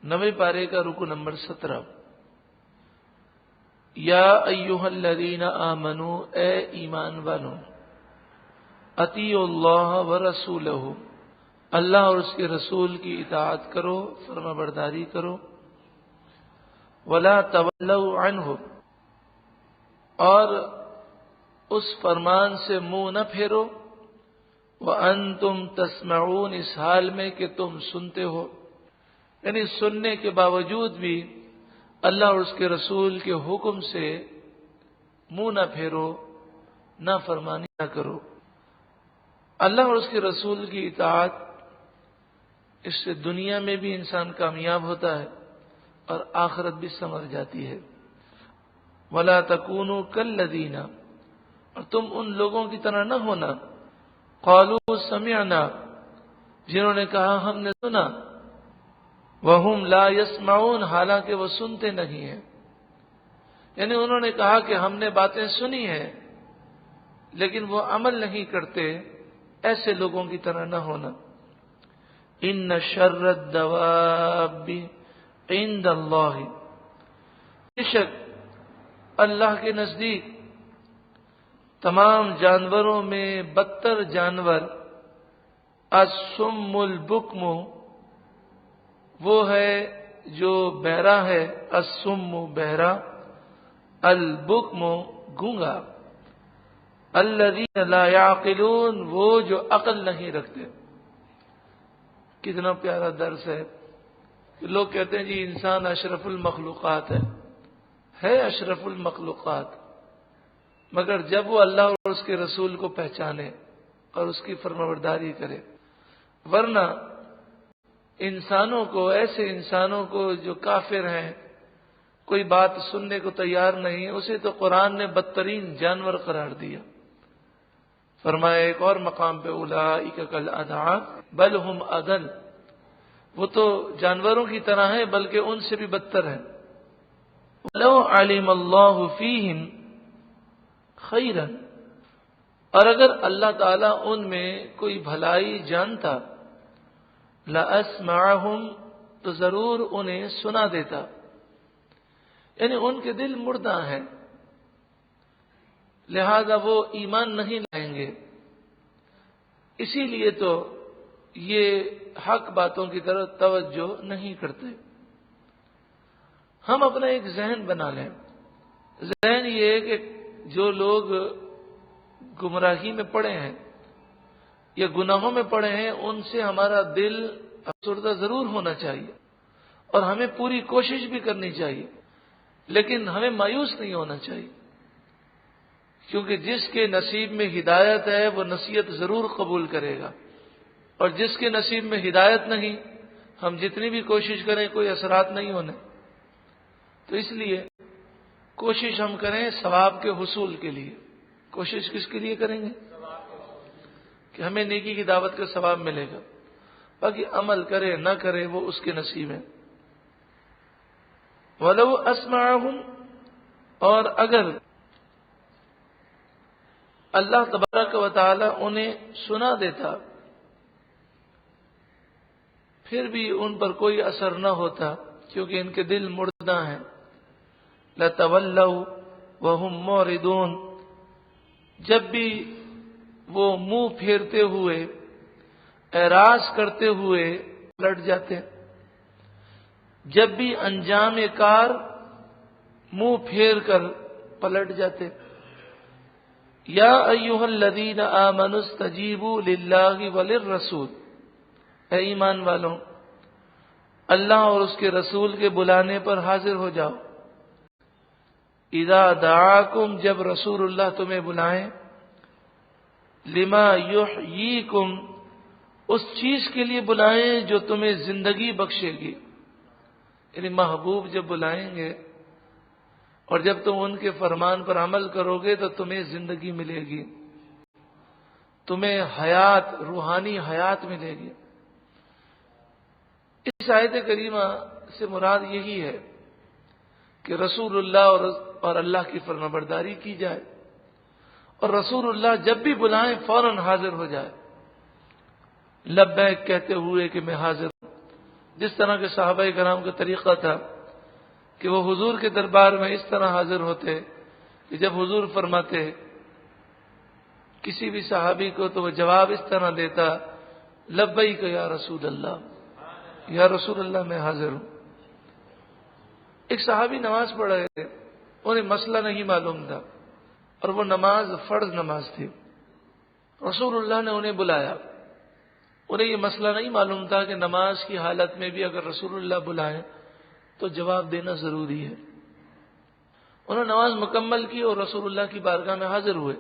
9ویں پارے کا رکو نمبر 17۔ یا ایھا الذین آمنوا، اے ایمان والو، اطیعوا اللہ ورسولہ، اللہ اور اس کے رسول کی اطاعت کرو، فرما برداری کرو، ولا تولوا عنہ، اور اس فرمان سے منہ نہ پھیرو، وانتم تسمعون، اس حال میں کہ تم سنتے ہو، یعنی سننے کے باوجود بھی اللہ اور اس کے رسول کے حکم سے منہ نہ پھیرو، نہ فرمانی نہ کرو۔ اللہ اور اس کے رسول کی اطاعت، اس سے دنیا میں بھی انسان کامیاب ہوتا ہے اور آخرت بھی سنور جاتی ہے۔ وَلَا تَكُونُوا كَالَّذِينَ، اور تم ان لوگوں کی طرح نہ ہونا، قَالُوا سَمِعْنَا، جنہوں نے کہا ہم نے سنا، وَهُمْ لَا يَسْمَعُونَ، حالانکہ وہ سنتے نہیں ہیں، یعنی انہوں نے کہا کہ ہم نے باتیں سنی ہیں لیکن وہ عمل نہیں کرتے، ایسے لوگوں کی طرح نہ ہونا۔ إِنَّ شَرَّ الدَّوَابِّ عِندَ اللَّهِ، بے شک اللہ کے نزدیک تمام جانوروں میں بدتر جانور الصم البکم، وہ ہے جو بہرا ہے، الصم بہرا، البکم گونگا، الذین لا یعقلون، وہ جو عقل نہیں رکھتے۔ کتنا پیارا درس ہے کہ لوگ کہتے ہیں جی انسان اشرف المخلوقات ہے اشرف المخلوقات، مگر جب وہ اللہ اور اس کے رسول کو پہچانے اور اس کی فرمانبرداری کرے، ورنہ انسانوں کو، ایسے انسانوں کو جو کافر ہیں، کوئی بات سننے کو تیار نہیں، اسے تو قرآن نے بدترین جانور قرار دیا۔ فرمایا ایک اور مقام پہ، اولئک کالانعام بل ہم اضل، وہ تو جانوروں کی طرح ہیں بلکہ ان سے بھی بدتر ہیں۔ وَلَوْ عَلِمَ اللَّهُ فِيهِمْ خَيْرًا، اور اگر اللہ تعالیٰ ان میں کوئی بھلائی جانتا، لَأَسْمَعَهُمْ، تو ضرور انہیں سنا دیتا، یعنی ان کے دل مردہ ہیں، لہذا وہ ایمان نہیں لائیں گے، اسی لیے تو یہ حق باتوں کی طرف توجہ نہیں کرتے۔ ہم اپنا ایک ذہن بنا لیں، ذہن یہ ہے کہ جو لوگ گمراہی میں پڑے ہیں یا گناہوں میں پڑے ہیں، ان سے ہمارا دل افسردہ ضرور ہونا چاہیے اور ہمیں پوری کوشش بھی کرنی چاہیے، لیکن ہمیں مایوس نہیں ہونا چاہیے، کیونکہ جس کے نصیب میں ہدایت ہے وہ نصیحت ضرور قبول کرے گا، اور جس کے نصیب میں ہدایت نہیں، ہم جتنی بھی کوشش کریں کوئی اثرات نہیں ہونے۔ تو اس لیے کوشش ہم کریں ثواب کے حصول کے لیے۔ کوشش کس کے لیے کریں گے؟ کہ ہمیں نیکی کی دعوت کا ثواب ملے گا، باقی عمل کرے نہ کرے وہ اس کے نصیب ہے۔ وَلَوْ أَسْمَعَهُمْ، اور اگر اللہ تبارک و تعالی انہیں سنا دیتا پھر بھی ان پر کوئی اثر نہ ہوتا، کیونکہ ان کے دل مردہ ہیں، لَتَوَلَّوْا وَهُمْ مُعْرِضُونَ، جب بھی وہ منہ پھیرتے ہوئے، اعراض کرتے ہوئے پلٹ جاتے، جب بھی انجام کار منہ پھیر کر پلٹ جاتے۔ یا ایھا الذین آمنوا استجیبوا للہ وللرسول، اے ایمان والوں، اللہ اور اس کے رسول کے بلانے پر حاضر ہو جاؤ۔ اذا دعاکم، جب رسول اللہ تمہیں بلائیں، لما یحییکم، اس چیز کے لیے بلائیں جو تمہیں زندگی بخشے گی، یعنی محبوب جب بلائیں گے اور جب تم ان کے فرمان پر عمل کرو گے تو تمہیں زندگی ملے گی، تمہیں حیات، روحانی حیات ملے گی۔ اس آیت کریمہ سے مراد یہی ہے کہ رسول اللہ اور اللہ کی فرمانبرداری کی جائے، اور رسول اللہ جب بھی بلائیں فوراً حاضر ہو جائے، لبیک کہتے ہوئے کہ میں حاضر ہوں، جس طرح کے صحابہ کرام کا طریقہ تھا کہ وہ حضور کے دربار میں اس طرح حاضر ہوتے کہ جب حضور فرماتے کسی بھی صحابی کو تو وہ جواب اس طرح دیتا، لبیک یا رسول اللہ، یا رسول اللہ میں حاضر ہوں۔ ایک صحابی نماز پڑھ رہے تھے، انہیں مسئلہ نہیں معلوم تھا اور وہ نماز فرض نماز تھی۔ رسول اللہ نے انہیں بلایا، انہیں یہ مسئلہ نہیں معلوم تھا کہ نماز کی حالت میں بھی اگر رسول اللہ بلائیں تو جواب دینا ضروری ہے۔ انہوں نے نماز مکمل کی اور رسول اللہ کی بارگاہ میں حاضر ہوئے۔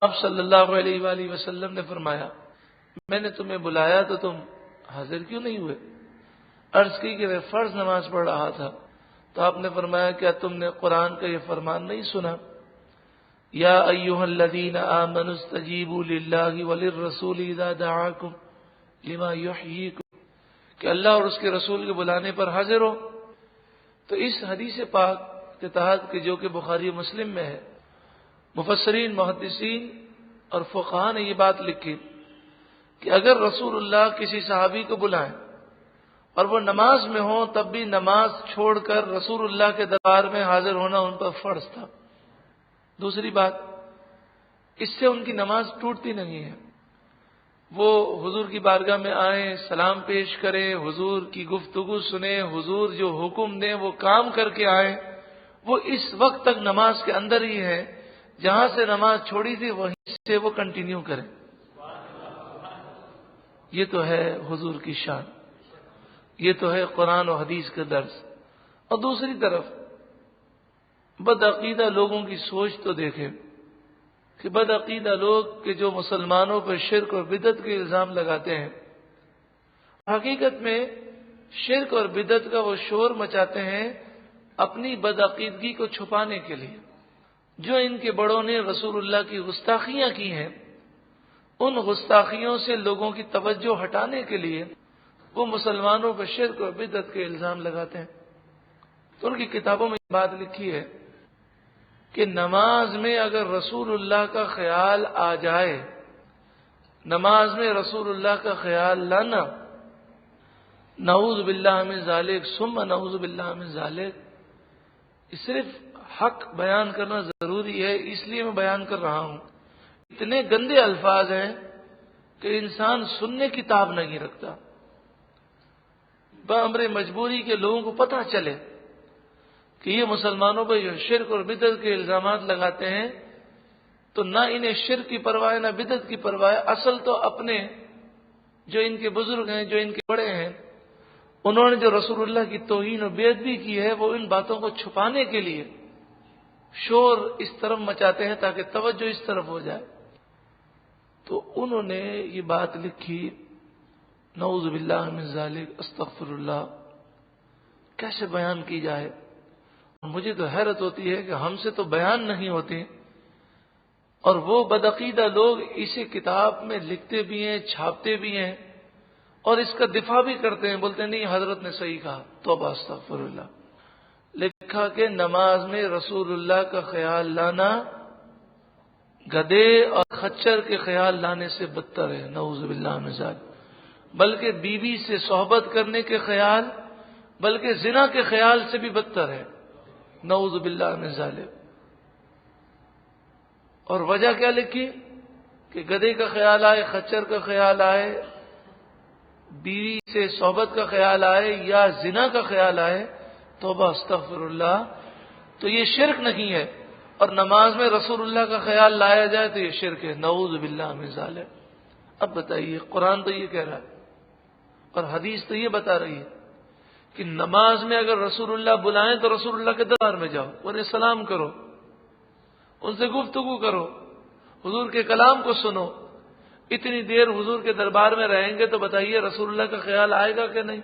اب صلی اللہ علیہ وآلہ وسلم نے فرمایا، میں نے تمہیں بلایا تو تم حاضر کیوں نہیں ہوئے؟ عرض کی کہ میں فرض نماز پڑھ رہا تھا تو آپ نے فرمایا، کیا تم نے قرآن کا یہ فرمان نہیں سنا، یا ایھا الذین آمنوا استجیبوا للہ وللرسول اذا دعاکم لما یحییکم، کہ اللہ اور اس کے رسول کے بلانے پر حاضر ہو۔ تو اس حدیث پاک کے تحت کہ جو کہ بخاری و مسلم میں ہے، مفسرین، محدثین اور فقہاء نے یہ بات لکھی کہ اگر رسول اللہ کسی صحابی کو بلائیں اور وہ نماز میں ہوں تب بھی نماز چھوڑ کر رسول اللہ کے دربار میں حاضر ہونا ان پر فرض تھا۔ دوسری بات، اس سے ان کی نماز ٹوٹتی نہیں ہے۔ وہ حضور کی بارگاہ میں آئیں، سلام پیش کریں، حضور کی گفتگو سنیں، حضور جو حکم دیں وہ کام کر کے آئیں، وہ اس وقت تک نماز کے اندر ہی ہے، جہاں سے نماز چھوڑی تھی وہیں سے وہ کنٹینیو کریں۔ یہ تو ہے حضور کی شان، یہ تو ہے قرآن و حدیث کا درس۔ اور دوسری طرف بدعقیدہ لوگوں کی سوچ تو دیکھیں کہ بدعقیدہ لوگ کہ جو مسلمانوں پر شرک اور بدعت کے الزام لگاتے ہیں، حقیقت میں شرک اور بدعت کا وہ شور مچاتے ہیں اپنی بدعقیدگی کو چھپانے کے لیے۔ جو ان کے بڑوں نے رسول اللہ کی گستاخیاں کی ہیں، ان گستاخیوں سے لوگوں کی توجہ ہٹانے کے لیے وہ مسلمانوں پر شرک اور بدعت کے الزام لگاتے ہیں۔ تو ان کی کتابوں میں یہ بات لکھی ہے کہ نماز میں اگر رسول اللہ کا خیال آ جائے، نماز میں رسول اللہ کا خیال لانا، نعوذ باللہ من ذالک ثم نعوذ باللہ من ذالک، صرف حق بیان کرنا ضروری ہے، اس لیے میں بیان کر رہا ہوں۔ اتنے گندے الفاظ ہیں کہ انسان سننے کی تاب نہیں رکھتا۔ بامر مجبوری کے لوگوں کو پتہ چلے کہ یہ مسلمانوں پر شرک اور بدعت کے الزامات لگاتے ہیں، تو نہ انہیں شرک کی پرواہ ہے نہ بدعت کی پرواہ ہے، اصل تو اپنے جو ان کے بزرگ ہیں، جو ان کے بڑے ہیں، انہوں نے جو رسول اللہ کی توہین اور بے ادبی کی ہے، وہ ان باتوں کو چھپانے کے لیے شور اس طرف مچاتے ہیں تاکہ توجہ اس طرف ہو جائے۔ تو انہوں نے یہ بات لکھی، نعوذ باللہ من ذالک، استغفر اللہ، کیسے بیان کی جائے؟ مجھے تو حیرت ہوتی ہے کہ ہم سے تو بیان نہیں ہوتے، اور وہ بدعقیدہ لوگ اسے کتاب میں لکھتے بھی ہیں، چھاپتے بھی ہیں، اور اس کا دفاع بھی کرتے ہیں، بولتے ہیں نہیں حضرت نے صحیح کہا، توبہ استغفر اللہ۔ لکھا کہ نماز میں رسول اللہ کا خیال لانا گدھے اور خچر کے خیال لانے سے بدتر ہے، نعوذ باللہ من ذالک۔ بلکہ بیوی سے صحبت کرنے کے خیال، بلکہ زنا کے خیال سے بھی بدتر ہے، نعوذ باللہ من ذالک۔ اور وجہ کیا لکھی کہ گدھے کا خیال آئے، خچر کا خیال آئے، بیوی سے صحبت کا خیال آئے یا زنا کا خیال آئے، توبہ استغفر اللہ، تو یہ شرک نہیں ہے، اور نماز میں رسول اللہ کا خیال لایا جائے تو یہ شرک ہے، نعوذ باللہ من ذالک۔ اب بتائیے، قرآن تو یہ کہہ رہا ہے اور حدیث تو یہ بتا رہی ہے کہ نماز میں اگر رسول اللہ بلائیں تو رسول اللہ کے دربار میں جاؤ، انہیں سلام کرو، ان سے گفتگو کرو، حضور کے کلام کو سنو۔ اتنی دیر حضور کے دربار میں رہیں گے تو بتائیے رسول اللہ کا خیال آئے گا کہ نہیں؟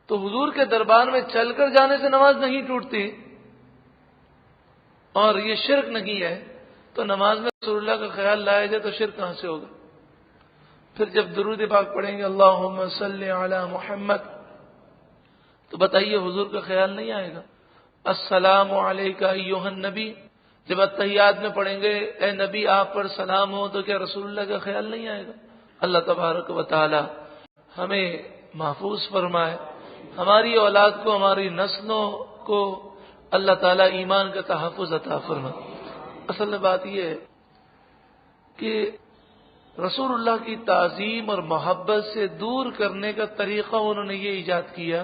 تو حضور کے دربار میں چل کر جانے سے نماز نہیں ٹوٹتی اور یہ شرک نہیں ہے، تو نماز میں رسول اللہ کا خیال لایا جائے تو شرک کہاں سے ہوگا؟ پھر جب درود پاک پڑھیں گے اللہم صلی علی محمد، تو بتائیے حضور کا خیال نہیں آئے گا؟ السلام علیکہ ایھا النبی، جب اتحیات میں پڑھیں گے اے نبی آپ پر سلام ہو، تو کیا رسول اللہ کا خیال نہیں آئے گا؟ اللہ تبارک و تعالی ہمیں محفوظ فرمائے، ہماری اولاد کو، ہماری نسلوں کو اللہ تعالیٰ ایمان کا تحفظ عطا فرمائے۔ اصل میں بات یہ ہے کہ رسول اللہ کی تعظیم اور محبت سے دور کرنے کا طریقہ انہوں نے یہ ایجاد کیا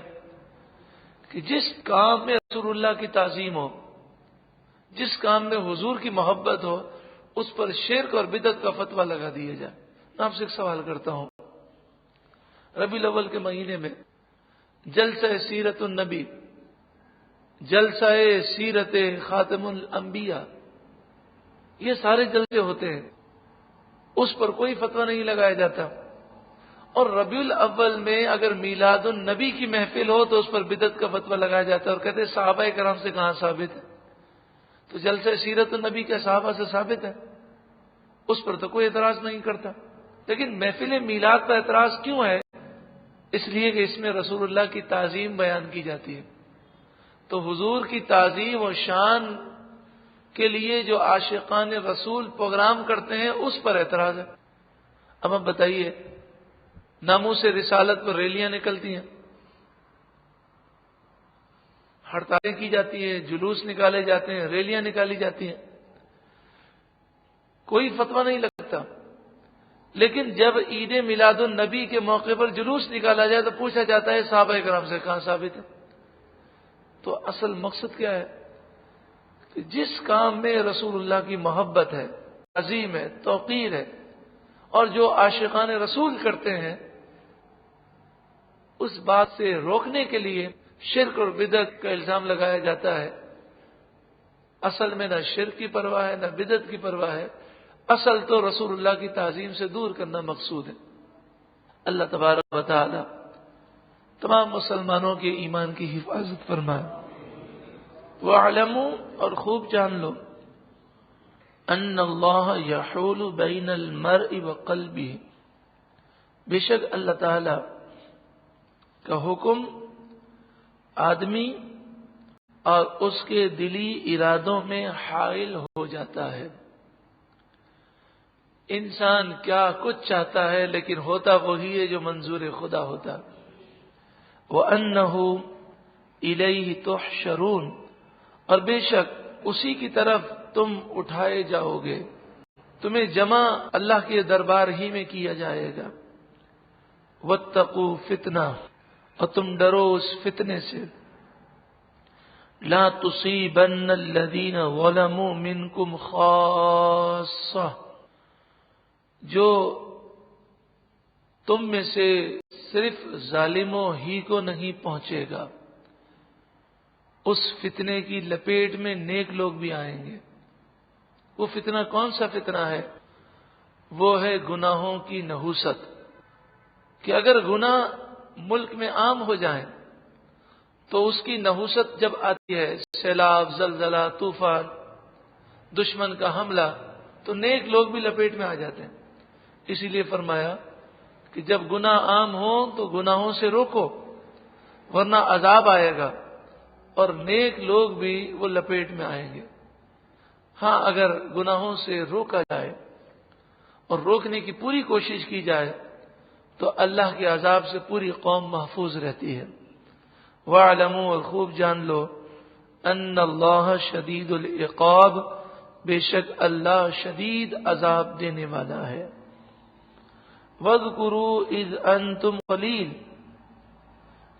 کہ جس کام میں رسول اللہ کی تعظیم ہو، جس کام میں حضور کی محبت ہو، اس پر شرک اور بدعت کا فتویٰ لگا دیا جائے۔ میں آپ سے ایک سوال کرتا ہوں، ربیع الاول کے مہینے میں جلسہ سیرت النبی، جلسہ سیرت خاتم الانبیاء، یہ سارے جلسے ہوتے ہیں، اس پر کوئی فتویٰ نہیں لگایا جاتا۔ اور ربیع الاول میں اگر میلاد النبی کی محفل ہو تو اس پر بدعت کا فتویٰ لگایا جاتا ہے، اور کہتے ہیں صحابہ کرام سے کہاں ثابت ہے؟ تو جلسہ سیرت النبی کے صحابہ سے ثابت ہے، اس پر تو کوئی اعتراض نہیں کرتا۔ لیکن محفل میلاد پر اعتراض کیوں ہے؟ اس لیے کہ اس میں رسول اللہ کی تعظیم بیان کی جاتی ہے۔ تو حضور کی تعظیم و شان کے لیے جو عاشقان رسول پروگرام کرتے ہیں اس پر اعتراض ہے۔ اب آپ بتائیے، ناموس رسالت پر ریلیاں نکلتی ہیں، ہڑتالیں کی جاتی ہیں، جلوس نکالے جاتے ہیں، ریلیاں نکالی جاتی ہیں، کوئی فتویٰ نہیں لگتا۔ لیکن جب عید میلاد النبی کے موقع پر جلوس نکالا جائے تو پوچھا جاتا ہے صحابہ کرام سے کہاں ثابت ہے؟ تو اصل مقصد کیا ہے کہ جس کام میں رسول اللہ کی محبت ہے، عظیم ہے، توقیر ہے، اور جو عاشقان رسول کرتے ہیں، اس بات سے روکنے کے لیے شرک اور بدعت کا الزام لگایا جاتا ہے۔ اصل میں نہ شرک کی پرواہ ہے، نہ بدعت کی پرواہ ہے، اصل تو رسول اللہ کی تعظیم سے دور کرنا مقصود ہے۔ اللہ تبارک و تعالی تمام مسلمانوں کے ایمان کی حفاظت فرمائے۔ وَاعْلَمُوا، اور خوب جان لو، ان اللہ یحول بین المرء وقلبہ، بے شک اللہ تعالی کا حکم آدمی اور اس کے دلی ارادوں میں حائل ہو جاتا ہے۔ انسان کیا کچھ چاہتا ہے لیکن ہوتا وہی ہے جو منظور خدا ہوتا۔ وَأَنَّهُ إِلَيْهِ تُحْشَرُونَ، اور بے شک اسی کی طرف تم اٹھائے جاؤ گے، تمہیں جمع اللہ کے دربار ہی میں کیا جائے گا۔ وَاتَّقُوا فِتْنَةً، اور تم ڈرو اس فتنے سے، لَا تُصِيبَنَّ الَّذِينَ ظَلَمُوا مِنْكُمْ خَاصَّةً، جو تم میں سے صرف ظالموں ہی کو نہیں پہنچے گا۔ اس فتنے کی لپیٹ میں نیک لوگ بھی آئیں گے۔ وہ فتنہ کون سا فتنہ ہے؟ وہ ہے گناہوں کی نحوست، کہ اگر گناہ ملک میں عام ہو جائیں تو اس کی نحوست جب آتی ہے، سیلاب، زلزلہ، طوفان، دشمن کا حملہ، تو نیک لوگ بھی لپیٹ میں آ جاتے ہیں۔ اسی لیے فرمایا کہ جب گناہ عام ہو تو گناہوں سے روکو، ورنہ عذاب آئے گا، اور نیک لوگ بھی وہ لپیٹ میں آئیں گے۔ ہاں، اگر گناہوں سے روکا جائے اور روکنے کی پوری کوشش کی جائے تو اللہ کے عذاب سے پوری قوم محفوظ رہتی ہے۔ وَاعْلَمُوا، اور خوب جان لو، ان اللہ شدید العقاب، بے شک اللہ شدید عذاب دینے والا ہے۔ وَاذْكُرُوا إِذْ أَنْتُمْ قَلِيلٌ،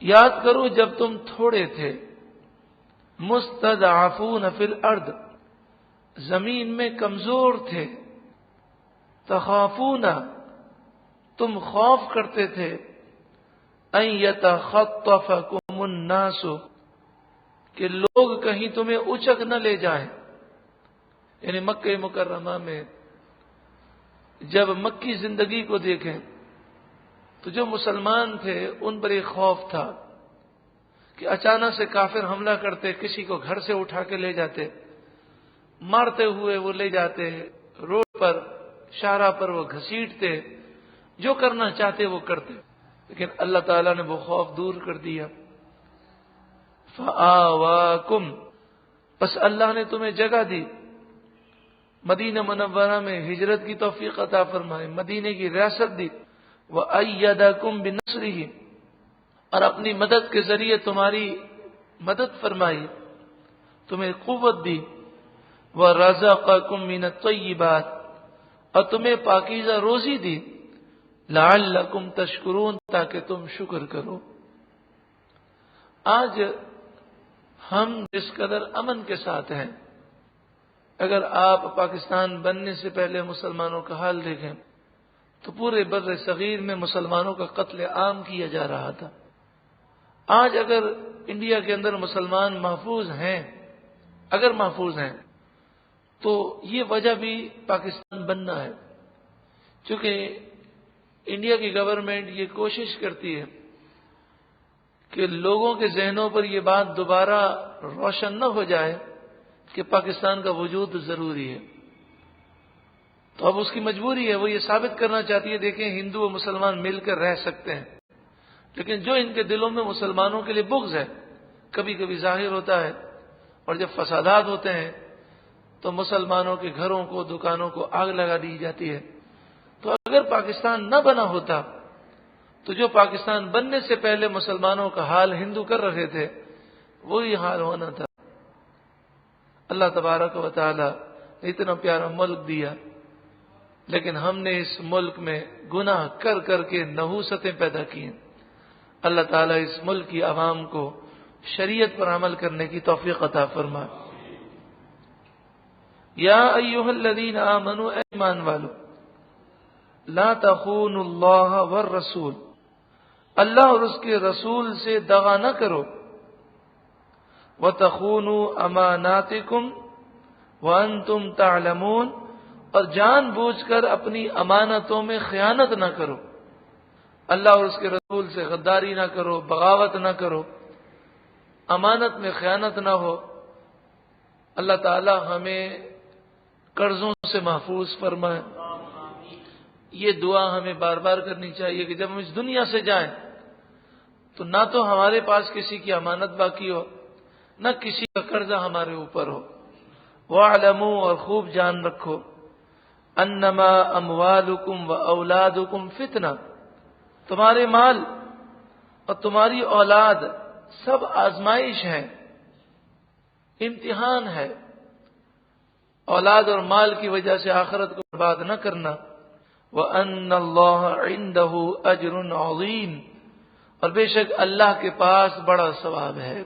یاد کرو جب تم تھوڑے تھے، مستضعفون فی الارض، زمین میں کمزور تھے، تخافون، تم خوف کرتے تھے، ان یتخطفکم الناس، کہ لوگ کہیں تمہیں اچک نہ لے جائیں۔ یعنی مکہ مکرمہ میں جب مکی زندگی کو دیکھیں تو جو مسلمان تھے ان پر ایک خوف تھا کہ اچانک سے کافر حملہ کرتے، کسی کو گھر سے اٹھا کے لے جاتے، مارتے ہوئے وہ لے جاتے، روڈ پر، شاہراہ پر وہ گھسیٹتے، جو کرنا چاہتے وہ کرتے۔ لیکن اللہ تعالیٰ نے وہ خوف دور کر دیا۔ فآواکم، بس اللہ نے تمہیں جگہ دی، مدینہ منورہ میں ہجرت کی توفیق عطا فرمائے، مدینے کی ریاست دی، وَأَيَّدَكُمْ بِنَصْرِهِ، اور اپنی مدد کے ذریعے تمہاری مدد فرمائی، تمہیں قوت دی، وَرَزَقَكُمْ مِنَ الطَّيِّبَاتِ، اور تمہیں پاکیزہ روزی دی، لَعَلَّكُمْ تَشْكُرُونَ، تاکہ تم شکر کرو۔ آج ہم جس قدر امن کے ساتھ ہیں، اگر آپ پاکستان بننے سے پہلے مسلمانوں کا حال دیکھیں تو پورے بر صغیر میں مسلمانوں کا قتل عام کیا جا رہا تھا۔ آج اگر انڈیا کے اندر مسلمان محفوظ ہیں، اگر محفوظ ہیں، تو یہ وجہ بھی پاکستان بننا ہے، چونکہ انڈیا کی گورنمنٹ یہ کوشش کرتی ہے کہ لوگوں کے ذہنوں پر یہ بات دوبارہ روشن نہ ہو جائے کہ پاکستان کا وجود ضروری ہے۔ تو اب اس کی مجبوری ہے، وہ یہ ثابت کرنا چاہتی ہے دیکھیں ہندو و مسلمان مل کر رہ سکتے ہیں، لیکن جو ان کے دلوں میں مسلمانوں کے لیے بغض ہے کبھی کبھی ظاہر ہوتا ہے، اور جب فسادات ہوتے ہیں تو مسلمانوں کے گھروں کو، دکانوں کو آگ لگا دی جاتی ہے۔ تو اگر پاکستان نہ بنا ہوتا تو جو پاکستان بننے سے پہلے مسلمانوں کا حال ہندو کر رہے تھے وہی حال ہونا تھا۔ اللہ تبارک و تعالی نے اتنا پیارا ملک دیا، لیکن ہم نے اس ملک میں گناہ کر کر کے نحوستیں پیدا کی ہیں۔ اللہ تعالیٰ اس ملک کی عوام کو شریعت پر عمل کرنے کی توفیق عطا فرمائے۔ یا ایھا الذین آمنوا، اے ایمان والو، لا تخونوا اللہ والرسول، اللہ اور اس کے رسول سے دغا نہ کرو، وَتَخُونُوا أَمَانَاتِكُمْ وَأَنْتُمْ تَعْلَمُونَ، اور جان بوجھ کر اپنی امانتوں میں خیانت نہ کرو، اللہ اور اس کے رسول سے غداری نہ کرو، بغاوت نہ کرو، امانت میں خیانت نہ ہو۔ اللہ تعالی ہمیں قرضوں سے محفوظ فرمائے۔ یہ دعا ہمیں بار بار کرنی چاہیے کہ جب ہم اس دنیا سے جائیں تو نہ تو ہمارے پاس کسی کی امانت باقی ہو، نہ کسی کا قرضہ ہمارے اوپر ہو۔ وَاعْلَمُوا، اور خوب جان رکھو، انما اموالکم و اولادکم فتنہ، تمہارے مال اور تمہاری اولاد سب آزمائش ہے، امتحان ہے۔ اولاد اور مال کی وجہ سے آخرت کو برباد نہ کرنا۔ وَأَنَّ اللَّهَ عِندَهُ أَجْرٌ عَظِيمٌ، اور بے شک اللہ کے پاس بڑا ثواب ہے۔